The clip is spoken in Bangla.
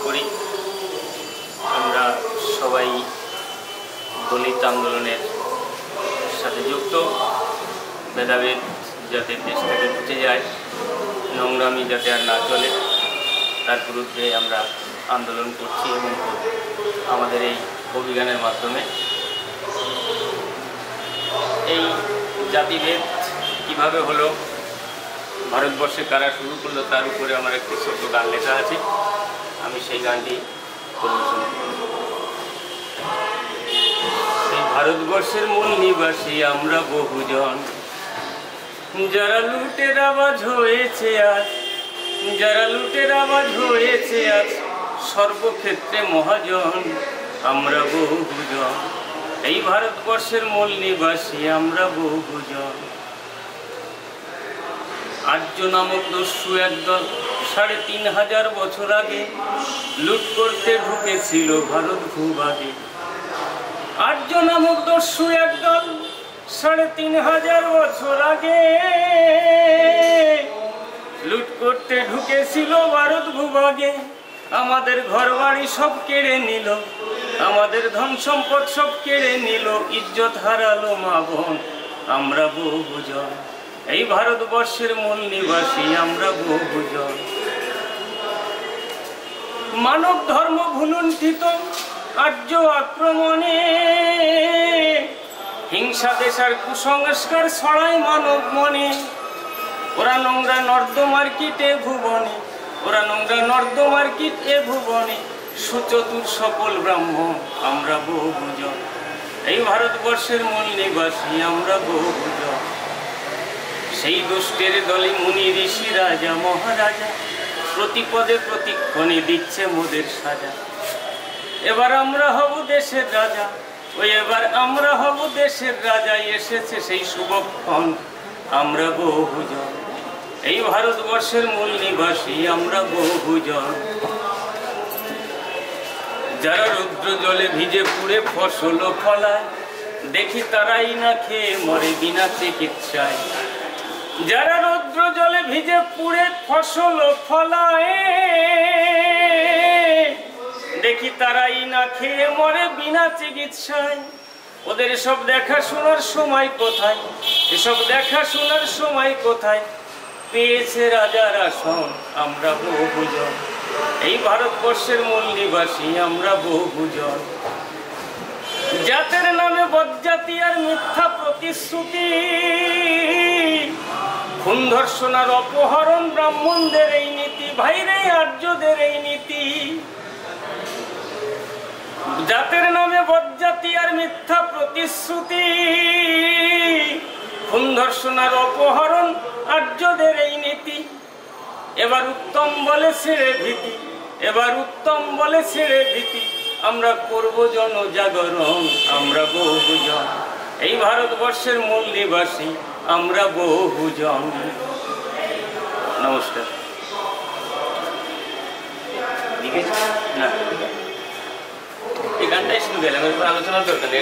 করি। আমরা সবাই দলিত আন্দোলনের সাথে যুক্ত। ভেদাভেদ যাতে দেশ থেকে উঠে যায়, নোংরামি যাতে আর না চলে, তার বিরুদ্ধে আমরা আন্দোলন করছি এবং আমাদের এই অভিযানের মাধ্যমে এই জাতিভেদ কীভাবে হলো, ভারতবর্ষে কারা শুরু করলো, তার উপরে আমার একটি ছোট্ট গান লেখা আছে। আমি সেই গানটি পরিবেশন করব। এই ভারতবর্ষের মূল নিবাসী আমরা বহুজন, যারা লুটের আওয়াজ হয়েছে আজ, যারা লুটের আওয়াজ হয়েছে আজ, সর্বক্ষেত্রে মহাজন আমরা বহুজন। এই ভারতবর্ষের মূল নিবাসী আমরা বহুজন। আর্য নামক দস্যু একদল ৩৫০০ বছর আগে লুট করতে ঢুকেছিল ভারত ভূভাগে। আর্য নামক দস্যু একদল ৩৫০০ বছর আগে লুট করতে ঢুকেছিল ভারত ভূভাগে। আমাদের ঘরবাড়ি সব কেড়ে নিল, আমাদের ধন সম্পদ সব কেড়ে নিল, ইজ্জত হারালো মা বোন আমরা বহুজন। এই ভারতবর্ষের মূল নিবাসী আমরা বহুজন। মানব ধর্ম ভুলুণ্ঠিত আর্য আক্রমণে, হিংসা দেশার কুসংস্কার ছড়ায় মানব মনে। ওরা নোংরা নর্দমার কীটে ভুবনে, ওরা নোংরা নর্দমার কীটে ভুবনে, সুচতুর সকল ব্রাহ্মণ আমরা বহুজন। এই ভারতবর্ষের মূল নিবাসী আমরা বহুজন। সেই দুষ্টের দলে মুনি ঋষি রাজা মহারাজা, প্রতিপদে প্রতিক্ষণে দিচ্ছে মোদের সাজা। এবার আমরা হব দেশের রাজা, ওই এবার আমরা হব দেশের রাজা। এসেছে সেই শুভক্ষণ আমরা বহুজন। এই ভারতবর্ষের মূল নিবাসী আমরা বহুজন। যারা রৌদ্র জলে ভিজে পুড়ে ফসল ফলায়, দেখি তারাই না খেয়ে মরে বিনা চিকিৎসায়। যারা রৌদ্র জলে ভিজে পুড়ে ফসল ফলায়, দেখি তারাই না খেয়ে মরে বিনা চিকিৎসায়। ওদের এসব দেখাশোনার সময় কোথায়, এসব দেখাশোনার সময় কোথায়, পেয়েছে রাজার আসন আমরা বহুজন। এই ভারতবর্ষের মূল নিবাসী আমরা বহুজন। জাতের নামে বজ্জাতি আর মিথ্যা প্রতিশ্রুতি, খুন ধর্ষণ আর অপহরণ ব্রাহ্মণদের এই নীতি, ভাইরে আর্যদের এই নীতি। জাতের নামে বজ্জাতি আর মিথ্যা প্রতিশ্রুতি, খুন ধর্ষণ আর অপহরণ আর্যদের এই নীতি। এবার উত্তম বলে ছেড়ে ভীতি, এবার উত্তম বলে ছেড়ে ভীতি, আমরা করব জনজাগরণ আমরা বহুজন। এই ভারতবর্ষের মূল নিবাসী আমরা বহুজন। নমস্কার। না, এই গানটাই শুরু গেলাম, আলোচনার দরকার নেই।